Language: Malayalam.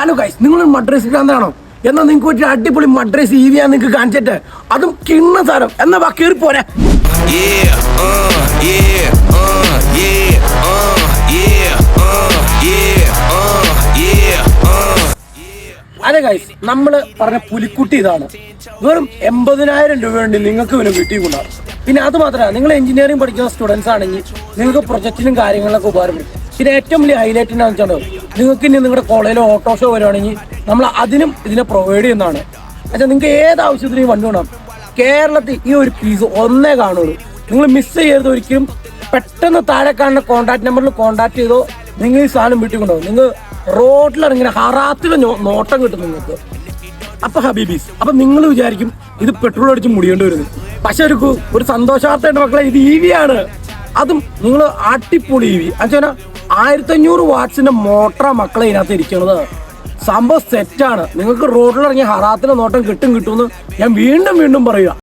ഹലോ ഗൈസ്, നിങ്ങൾ മഡ്രൈസ് ഭ്രാന്താണോ? എന്നാൽ നിങ്ങൾക്ക് ഒരു അടിപൊളി മഡ്രൈസ് EV നിങ്ങൾക്ക് കാണിച്ചിട്ട് അതും കിണ്ണ സാരം എന്നാ വാ കയറി പോരാ. അതെ ഗൈസ്, നമ്മള് പറഞ്ഞ പുലിക്കുട്ടി ഇതാണ്. വെറും 80,000 രൂപയുണ്ട് നിങ്ങൾക്ക് ഇവന് വീട്ടിൽ കൊണ്ടാകും. പിന്നെ അത് മാത്രമല്ല, നിങ്ങൾ എഞ്ചിനീയറിംഗ് പഠിക്കുന്ന സ്റ്റുഡൻസ് ആണെങ്കിൽ നിങ്ങൾക്ക് പ്രൊജക്റ്റിനും കാര്യങ്ങളൊക്കെ ഉപകാരപ്പെടും. പിന്നെ ഏറ്റവും വലിയ ഹൈലൈറ്റ് എന്താണെന്ന് വെച്ചാൽ നിങ്ങൾക്ക് ഇനി നിങ്ങളുടെ കോളേജിലോ ഓട്ടോ ഷോ വരുവാണെങ്കിൽ നമ്മൾ അതിനും ഇതിനെ പ്രൊവൈഡ് ചെയ്യുന്നതാണ്. പക്ഷേ നിങ്ങൾക്ക് ഏത് ആവശ്യത്തിനും വണ്ടി വേണം. കേരളത്തിൽ ഈ ഒരു പീസ് ഒന്നേ കാണുള്ളൂ. നിങ്ങൾ മിസ് ചെയ്യരുത് ഒരിക്കലും. പെട്ടെന്ന് താഴെ കാണുന്ന കോൺടാക്ട് നമ്പറിൽ കോൺടാക്ട് ചെയ്തോ നിങ്ങൾ ഈ സാധനം വീട്ടിൽ കൊണ്ടുപോകും. നിങ്ങൾ റോഡിലിറങ്ങിയ ഹറാത്തിലെ നോട്ടം കിട്ടും നിങ്ങൾക്ക്. അപ്പൊ ഹബീബീസ്, അപ്പൊ നിങ്ങൾ വിചാരിക്കും ഇത് പെട്രോൾ അടിച്ച് മുടിയേണ്ടി വരുന്നു. പക്ഷെ ഒരു സന്തോഷാർത്ഥയുടെ മക്കളെ, ഇത് EV ആണ്. അതും നിങ്ങൾ അടിപൊളി EV. അച്ഛനാ 1500 വാട്ട്സിന്റെ മോട്ടറാ മക്കളെ ഇതിനകത്ത് ഇരിക്കുന്നത്. സംഭവം സെറ്റാണ്. നിങ്ങൾക്ക് റോഡിലിറങ്ങിയ ഹറാത്തിലെ നോട്ടം കിട്ടുമെന്ന് ഞാൻ വീണ്ടും പറയുക.